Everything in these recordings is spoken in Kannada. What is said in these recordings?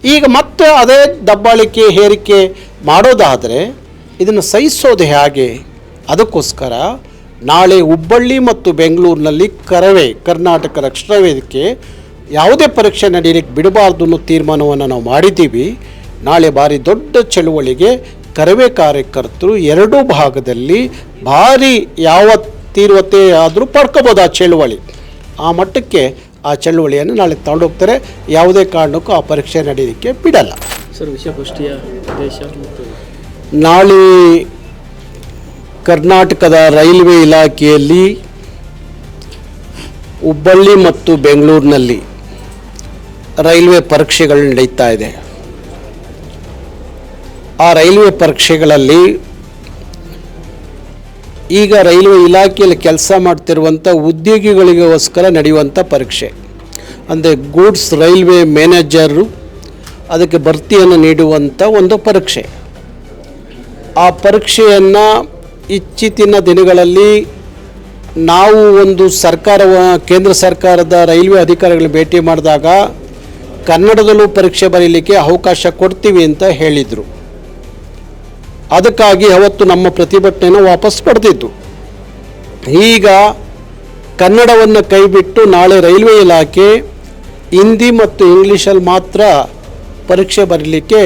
ಈಗ ಮತ್ತೆ ಅದೇ ದಬ್ಬಾಳಿಕೆ ಹೇರಿಕೆ ಮಾಡೋದಾದರೆ ಇದನ್ನು ಸಹಿಸೋದು ಹೇಗೆ? ಅದಕ್ಕೋಸ್ಕರ ನಾಳೆ ಹುಬ್ಬಳ್ಳಿ ಮತ್ತು ಬೆಂಗಳೂರಿನಲ್ಲಿ ಕರ್ನಾಟಕ ರಕ್ಷಣಾ ವೇದಿಕೆ ಯಾವುದೇ ಪರೀಕ್ಷೆ ನಡೆಯಲಿಕ್ಕೆ ಬಿಡಬಾರ್ದು ಅನ್ನೋ ತೀರ್ಮಾನವನ್ನು ನಾವು ಮಾಡಿದ್ದೀವಿ. ನಾಳೆ ಭಾರಿ ದೊಡ್ಡ ಚಳುವಳಿಗೆ ಕರವೇ ಕಾರ್ಯಕರ್ತರು ಎರಡೂ ಭಾಗದಲ್ಲಿ ಭಾರಿ ಯಾವ ತೀವ್ರತೆ ಆದರೂ ಪಡ್ಕೋಬೋದು ಆ ಚಳುವಳಿ. ಆ ಮಟ್ಟಕ್ಕೆ ಆ ಚಳುವಳಿಯನ್ನು ನಾಳೆ ತಗೊಂಡೋಗ್ತಾರೆ. ಯಾವುದೇ ಕಾರಣಕ್ಕೂ ಆ ಪರೀಕ್ಷೆ ನಡೆಯೋದಕ್ಕೆ ಬಿಡಲ್ಲ. ಸರ್, ವಿಷಯಗೋಷ್ಠಿಯ ಉದ್ದೇಶ ಮತ್ತು ನಾಳೆ ಕರ್ನಾಟಕದ ರೈಲ್ವೆ ಇಲಾಖೆಯಲ್ಲಿ ಹುಬ್ಬಳ್ಳಿ ಮತ್ತು ಬೆಂಗಳೂರಿನಲ್ಲಿ ರೈಲ್ವೆ ಪರೀಕ್ಷೆಗಳು ನಡೀತಾ ಇದೆ. ಆ ರೈಲ್ವೆ ಪರೀಕ್ಷೆಗಳಲ್ಲಿ ಈಗ ರೈಲ್ವೆ ಇಲಾಖೆಯಲ್ಲಿ ಕೆಲಸ ಮಾಡ್ತಿರುವಂಥ ಉದ್ಯೋಗಿಗಳಿಗೋಸ್ಕರ ನಡೆಯುವಂಥ ಪರೀಕ್ಷೆ ಅಂದರೆ ಗೂಡ್ಸ್ ರೈಲ್ವೆ ಮ್ಯಾನೇಜರು ಅದಕ್ಕೆ ಭರ್ತಿಯನ್ನು ನೀಡುವಂಥ ಒಂದು ಪರೀಕ್ಷೆ. ಆ ಪರೀಕ್ಷೆಯನ್ನು ಇತ್ತೀಚಿನ ದಿನಗಳಲ್ಲಿ ನಾವು ಒಂದು ಕೇಂದ್ರ ಸರ್ಕಾರದ ರೈಲ್ವೆ ಅಧಿಕಾರಿಗಳು ಭೇಟಿ ಮಾಡಿದಾಗ ಕನ್ನಡದಲ್ಲೂ ಪರೀಕ್ಷೆ ಬರೀಲಿಕ್ಕೆ ಅವಕಾಶ ಕೊಡ್ತೀವಿ ಅಂತ ಹೇಳಿದರು. ಅದಕ್ಕಾಗಿ ಅವತ್ತು ನಮ್ಮ ಪ್ರತಿಭಟನೆಯನ್ನು ವಾಪಸ್ ಪಡೆದಿದ್ದು. ಈಗ ಕನ್ನಡವನ್ನು ಕೈಬಿಟ್ಟು ನಾಳೆ ರೈಲ್ವೆ ಇಲಾಖೆ ಹಿಂದಿ ಮತ್ತು ಇಂಗ್ಲೀಷಲ್ಲಿ ಮಾತ್ರ ಪರೀಕ್ಷೆ ಬರೀಲಿಕ್ಕೆ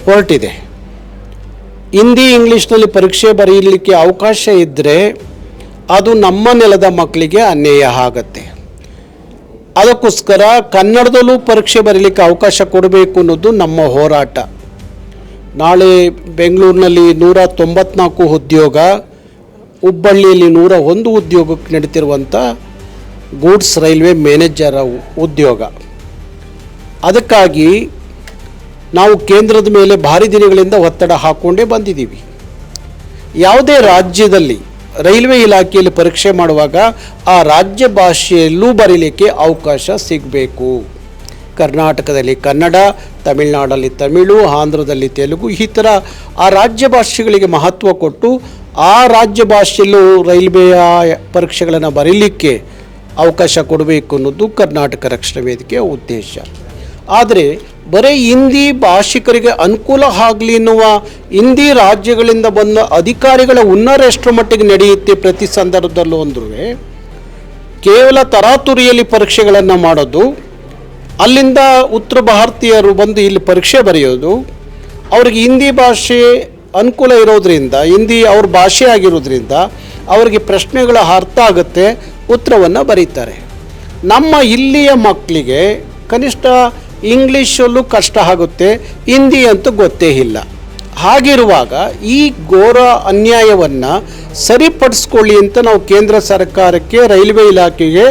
ಹೊರಟಿದೆ. ಹಿಂದಿ ಇಂಗ್ಲೀಷ್ನಲ್ಲಿ ಪರೀಕ್ಷೆ ಬರೀಲಿಕ್ಕೆ ಅವಕಾಶ ಇದ್ದರೆ ಅದು ನಮ್ಮ ನೆಲದ ಮಕ್ಕಳಿಗೆ ಅನ್ಯಾಯ ಆಗುತ್ತೆ. ಅದಕ್ಕೋಸ್ಕರ ಕನ್ನಡದಲ್ಲೂ ಪರೀಕ್ಷೆ ಬರೀಲಿಕ್ಕೆ ಅವಕಾಶ ಕೊಡಬೇಕು ಅನ್ನೋದು ನಮ್ಮ ಹೋರಾಟ. ನಾಳೆ ಬೆಂಗಳೂರಿನಲ್ಲಿ 194 ಉದ್ಯೋಗ, ಹುಬ್ಬಳ್ಳಿಯಲ್ಲಿ 101 ಉದ್ಯೋಗಕ್ಕೆ ನಡೀತಿರುವಂಥ ಗೂಡ್ಸ್ ರೈಲ್ವೆ ಮ್ಯಾನೇಜರ್ ಉದ್ಯೋಗ. ಅದಕ್ಕಾಗಿ ನಾವು ಕೇಂದ್ರದ ಮೇಲೆ ಭಾರಿ ದಿನಗಳಿಂದ ಒತ್ತಡ ಹಾಕ್ಕೊಂಡೇ ಬಂದಿದ್ದೀವಿ. ಯಾವುದೇ ರಾಜ್ಯದಲ್ಲಿ ರೈಲ್ವೆ ಇಲಾಖೆಯಲ್ಲಿ ಪರೀಕ್ಷೆ ಮಾಡುವಾಗ ಆ ರಾಜ್ಯ ಭಾಷೆಯಲ್ಲೂ ಬರೀಲಿಕ್ಕೆ ಅವಕಾಶ ಸಿಗಬೇಕು. ಕರ್ನಾಟಕದಲ್ಲಿ ಕನ್ನಡ, ತಮಿಳುನಾಡಲ್ಲಿ ತಮಿಳು, ಆಂಧ್ರದಲ್ಲಿ ತೆಲುಗು, ಈ ಥರ ಆ ರಾಜ್ಯ ಭಾಷೆಗಳಿಗೆ ಮಹತ್ವ ಕೊಟ್ಟು ಆ ರಾಜ್ಯ ಭಾಷೆಯಲ್ಲೂ ರೈಲ್ವೆಯ ಪರೀಕ್ಷೆಗಳನ್ನು ಬರೀಲಿಕ್ಕೆ ಅವಕಾಶ ಕೊಡಬೇಕು ಅನ್ನೋದು ಕರ್ನಾಟಕ ರಕ್ಷಣಾ ವೇದಿಕೆಯ ಉದ್ದೇಶ. ಆದರೆ ಬರೀ ಹಿಂದಿ ಭಾಷಿಕರಿಗೆ ಅನುಕೂಲ ಆಗಲಿ ಎನ್ನುವ ಹಿಂದಿ ರಾಜ್ಯಗಳಿಂದ ಬಂದ ಅಧಿಕಾರಿಗಳ ಹುನ್ನಾರ ಎಷ್ಟರ ಮಟ್ಟಿಗೆ ನಡೆಯುತ್ತೆ ಪ್ರತಿ ಸಂದರ್ಭದಲ್ಲೂ ಅಂದ್ರೂ ಕೇವಲ ತರಾತುರಿಯಲ್ಲಿ ಪರೀಕ್ಷೆಗಳನ್ನು ಮಾಡೋದು, ಅಲ್ಲಿಂದ ಉತ್ತರ ಭಾರತೀಯರು ಬಂದು ಇಲ್ಲಿ ಪರೀಕ್ಷೆ ಬರೆಯೋದು, ಅವ್ರಿಗೆ ಹಿಂದಿ ಭಾಷೆ ಅನುಕೂಲ ಇರೋದರಿಂದ, ಹಿಂದಿ ಅವ್ರ ಭಾಷೆ ಆಗಿರೋದ್ರಿಂದ ಅವರಿಗೆ ಪ್ರಶ್ನೆಗಳ ಅರ್ಥ ಆಗುತ್ತೆ, ಉತ್ತರವನ್ನು ಬರೀತಾರೆ. ನಮ್ಮ ಇಲ್ಲಿಯ ಮಕ್ಕಳಿಗೆ ಕನಿಷ್ಠ ಇಂಗ್ಲೀಷಲ್ಲೂ ಕಷ್ಟ ಆಗುತ್ತೆ, ಹಿಂದಿ ಅಂತೂ ಗೊತ್ತೇ ಇಲ್ಲ. ಹಾಗಿರುವಾಗ ಈ ಘೋರ ಅನ್ಯಾಯವನ್ನು ಸರಿಪಡಿಸ್ಕೊಳ್ಳಿ ಅಂತ ನಾವು ಕೇಂದ್ರ ಸರ್ಕಾರಕ್ಕೆ, ರೈಲ್ವೆ ಇಲಾಖೆಗೆ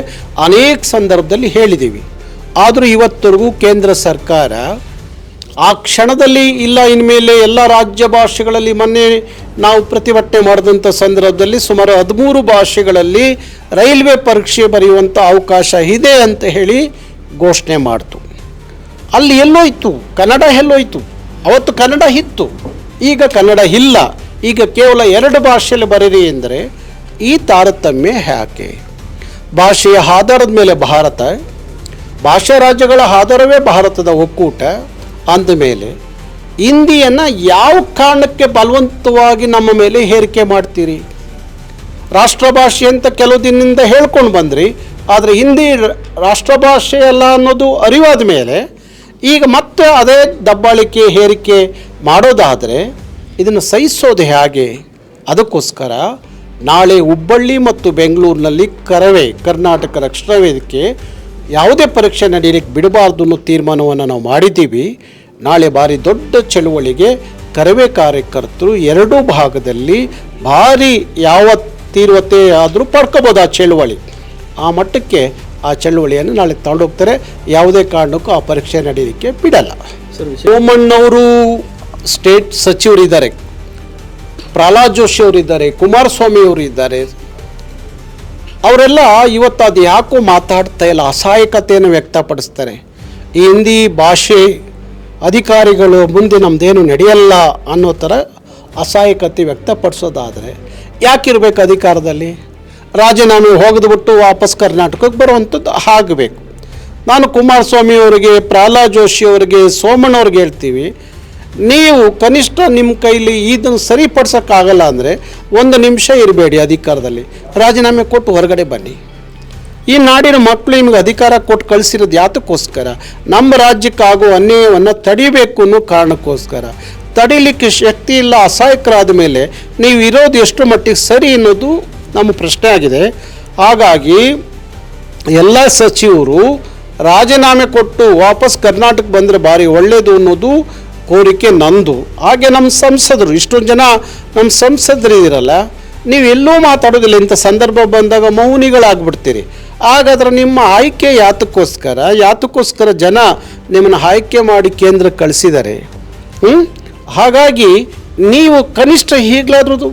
ಅನೇಕ ಸಂದರ್ಭದಲ್ಲಿ ಹೇಳಿದ್ದೀವಿ. ಆದರೂ ಇವತ್ತರೆಗೂ ಕೇಂದ್ರ ಸರ್ಕಾರ ಆ ಕ್ಷಣದಲ್ಲಿ ಇಲ್ಲ, ಇನ್ಮೇಲೆ ಎಲ್ಲ ರಾಜ್ಯ ಭಾಷೆಗಳಲ್ಲಿ ಮೊನ್ನೆ ನಾವು ಪ್ರತಿಭಟನೆ ಮಾಡಿದಂಥ ಸಂದರ್ಭದಲ್ಲಿ ಸುಮಾರು 13 ಭಾಷೆಗಳಲ್ಲಿ ರೈಲ್ವೆ ಪರೀಕ್ಷೆ ಬರೆಯುವಂಥ ಅವಕಾಶ ಇದೆ ಅಂತ ಹೇಳಿ ಘೋಷಣೆ ಮಾಡ್ತು. ಅಲ್ಲಿ ಎಲ್ಲೋಯ್ತು ಕನ್ನಡ? ಎಲ್ಲೋಯ್ತು? ಅವತ್ತು ಕನ್ನಡ ಇತ್ತು, ಈಗ ಕನ್ನಡ ಇಲ್ಲ. ಈಗ ಕೇವಲ 2 ಭಾಷೆಯಲ್ಲಿ ಬರೀರಿ ಎಂದರೆ ಈ ತಾರತಮ್ಯ ಯಾಕೆ? ಭಾಷೆಯ ಆಧಾರದ ಮೇಲೆ ಭಾರತ, ಭಾಷಾ ರಾಜ್ಯಗಳ ಆಧಾರವೇ ಭಾರತದ ಒಕ್ಕೂಟ ಅಂದಮೇಲೆ ಹಿಂದಿಯನ್ನು ಯಾವ ಕಾರಣಕ್ಕೆ ಬಲವಂತವಾಗಿ ನಮ್ಮ ಮೇಲೆ ಹೇರಿಕೆ ಮಾಡ್ತೀರಿ? ರಾಷ್ಟ್ರಭಾಷೆ ಅಂತ ಕೆಲವು ದಿನದಿಂದ ಹೇಳ್ಕೊಂಡು ಬಂದ್ರಿ, ಆದರೆ ಹಿಂದಿ ರಾಷ್ಟ್ರಭಾಷೆ ಅಲ್ಲ ಅನ್ನೋದು ಅರಿವಾದ ಮೇಲೆ ಈಗ ಮತ್ತೆ ಅದೇ ದಬ್ಬಾಳಿಕೆ ಹೇರಿಕೆ ಮಾಡೋದಾದರೆ ಇದನ್ನು ಸಹಿಸೋದು ಹೇಗೆ? ಅದಕ್ಕೋಸ್ಕರ ನಾಳೆ ಹುಬ್ಬಳ್ಳಿ ಮತ್ತು ಬೆಂಗಳೂರಿನಲ್ಲಿ ಕರ್ನಾಟಕ ರಕ್ಷಣಾ ವೇದಿಕೆ ಯಾವುದೇ ಪರೀಕ್ಷೆ ನಡೆಯಲಿಕ್ಕೆ ಬಿಡಬಾರ್ದು ಅನ್ನೋ ತೀರ್ಮಾನವನ್ನು ನಾವು ಮಾಡಿದ್ದೀವಿ. ನಾಳೆ ಭಾರಿ ದೊಡ್ಡ ಚಳುವಳಿಗೆ ಕರವೇ ಕಾರ್ಯಕರ್ತರು ಎರಡೂ ಭಾಗದಲ್ಲಿ ಭಾರಿ ಯಾವ ತೀವ್ರತೆ ಆದರೂ ಪಡ್ಕೋಬೋದು ಆ ಚಳುವಳಿ. ಆ ಮಟ್ಟಕ್ಕೆ ಆ ಚಳುವಳಿಯನ್ನು ನಾಳೆ ತಗೊಂಡೋಗ್ತಾರೆ. ಯಾವುದೇ ಕಾರಣಕ್ಕೂ ಆ ಪರೀಕ್ಷೆ ನಡೆಯೋದಕ್ಕೆ ಬಿಡಲ್ಲ. ಸೋಮಣ್ಣವರು ಸ್ಟೇಟ್ ಸಚಿವರಿದ್ದಾರೆ, ಪ್ರಹ್ಲಾದ್ ಜೋಶಿ ಅವರಿದ್ದಾರೆ, ಕುಮಾರಸ್ವಾಮಿ ಅವರು ಇದ್ದಾರೆ. ಅವರೆಲ್ಲ ಇವತ್ತು ಅದು ಯಾಕೋ ಮಾತಾಡ್ತಾ ಇಲ್ಲ, ಅಸಹಾಯಕತೆಯನ್ನು ವ್ಯಕ್ತಪಡಿಸ್ತಾರೆ. ಈ ಹಿಂದಿ ಭಾಷೆ ಅಧಿಕಾರಿಗಳು ಮುಂದೆ ನಮ್ಮದೇನು ನಡೆಯಲ್ಲ ಅನ್ನೋ ಥರ ಅಸಹಾಯಕತೆ ವ್ಯಕ್ತಪಡಿಸೋದಾದರೆ ಯಾಕಿರಬೇಕು ಅಧಿಕಾರದಲ್ಲಿ? ರಾಜೀನಾಮೆ ಹೋಗಿದ್ಬಿಟ್ಟು ವಾಪಸ್ ಕರ್ನಾಟಕಕ್ಕೆ ಬರುವಂಥದ್ದು ಆಗಬೇಕು. ನಾನು ಕುಮಾರಸ್ವಾಮಿ ಅವರಿಗೆ, ಪ್ರಹ್ಲಾದ್ ಜೋಶಿ ಅವರಿಗೆ, ಸೋಮಣ್ಣವ್ರಿಗೆ ಹೇಳ್ತೀವಿ, ನೀವು ಕನಿಷ್ಠ ನಿಮ್ಮ ಕೈಲಿ ಇದನ್ನು ಸರಿಪಡಿಸೋಕ್ಕಾಗಲ್ಲ ಅಂದರೆ 1 ನಿಮಿಷ ಇರಬೇಡಿ ಅಧಿಕಾರದಲ್ಲಿ, ರಾಜೀನಾಮೆ ಕೊಟ್ಟು ಹೊರಗಡೆ ಬನ್ನಿ. ಈ ನಾಡಿನ ಮಕ್ಕಳು ನಿಮಗೆ ಅಧಿಕಾರ ಕೊಟ್ಟು ಕಳಿಸಿರೋದು ಯಾತಕ್ಕೋಸ್ಕರ? ನಮ್ಮ ರಾಜ್ಯಕ್ಕಾಗುವ ಅನ್ಯಾಯವನ್ನು ತಡಿಬೇಕು ಅನ್ನೋ ಕಾರಣಕ್ಕೋಸ್ಕರ. ತಡಿಲಿಕ್ಕೆ ಶಕ್ತಿ ಇಲ್ಲ, ಅಸಹಾಯಕರಾದ ಮೇಲೆ ನೀವು ಇರೋದು ಎಷ್ಟು ಮಟ್ಟಿಗೆ ಸರಿ ಅನ್ನೋದು ನಮ್ಮ ಪ್ರಶ್ನೆ ಆಗಿದೆ. ಹಾಗಾಗಿ ಎಲ್ಲ ಸಚಿವರು ರಾಜೀನಾಮೆ ಕೊಟ್ಟು ವಾಪಸ್ ಕರ್ನಾಟಕ ಬಂದರೆ ಭಾರಿ ಒಳ್ಳೆಯದು ಅನ್ನೋದು ಕೋರಿಕೆ ನಂದು. ಹಾಗೆ ನಮ್ಮ ಸಂಸದರು, ಇಷ್ಟೊಂದು ಜನ ನಮ್ಮ ಸಂಸದರಿದ್ದೀರಲ್ಲ, ನೀವು ಎಲ್ಲೂ ಮಾತಾಡೋದಿಲ್ಲ, ಇಂಥ ಸಂದರ್ಭ ಬಂದಾಗ ಮೌನಿಗಳಾಗ್ಬಿಡ್ತೀರಿ. ಹಾಗಾದ್ರೆ ನಿಮ್ಮ ಆಯ್ಕೆ ಯಾತಕ್ಕೋಸ್ಕರ ಜನ ನಿಮ್ಮನ್ನು ಆಯ್ಕೆ ಮಾಡಿ ಕೇಂದ್ರಕ್ಕೆ ಕಳಿಸಿದ್ದಾರೆ. ಹಾಗಾಗಿ ನೀವು ಕನಿಷ್ಠ ಈಗಲಾದ್ರೂ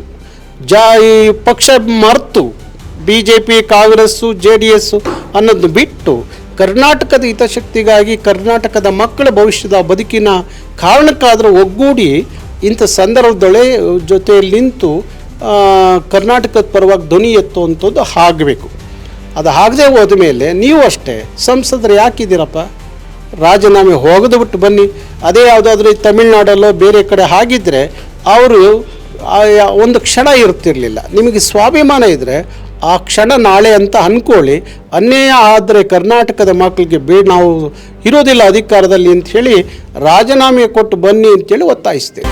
ಈ ಪಕ್ಷ ಮರೆತು BJP, ಕಾಂಗ್ರೆಸ್ಸು, JDS ಅನ್ನೋದನ್ನು ಬಿಟ್ಟು ಕರ್ನಾಟಕದ ಹಿತಶಕ್ತಿಗಾಗಿ, ಕರ್ನಾಟಕದ ಮಕ್ಕಳ ಭವಿಷ್ಯದ ಬದುಕಿನ ಕಾರಣಕ್ಕಾದರೂ ಒಗ್ಗೂಡಿ ಇಂಥ ಸಂದರ್ಭದೊಳೆ ಜೊತೆಯಲ್ಲಿ ನಿಂತು ಕರ್ನಾಟಕದ ಪರವಾಗಿ ಧ್ವನಿ ಎತ್ತುವಂಥದ್ದು ಆಗಬೇಕು. ಅದು ಆಗದೆ ಹೋದ ಮೇಲೆ ನೀವು ಅಷ್ಟೇ ಸಂಸದರು ಯಾಕಿದ್ದೀರಪ್ಪ? ರಾಜೀನಾಮೆ ಹೋಗದು ಬಿಟ್ಟು ಬನ್ನಿ. ಅದೇ ಯಾವುದಾದ್ರೂ ತಮಿಳ್ನಾಡಲ್ಲೋ ಬೇರೆ ಕಡೆ ಆಗಿದ್ದರೆ ಅವರು ಒಂದು ಕ್ಷಣ ಇರ್ತಿರಲಿಲ್ಲ. ನಿಮಗೆ ಸ್ವಾಭಿಮಾನ ಇದ್ದರೆ ಆ ಕ್ಷಣ ನಾಳೆ ಅಂತ ಅಂದ್ಕೊಳ್ಳಿ. ಅನ್ಯಾಯ ಆದರೆ ಕರ್ನಾಟಕದ ಮಕ್ಕಳಿಗೆ ನಾವು ಇರೋದಿಲ್ಲ ಅಧಿಕಾರದಲ್ಲಿ ಅಂಥೇಳಿ ರಾಜೀನಾಮೆ ಕೊಟ್ಟು ಬನ್ನಿ ಅಂತೇಳಿ ಒತ್ತಾಯಿಸ್ತೇವೆ.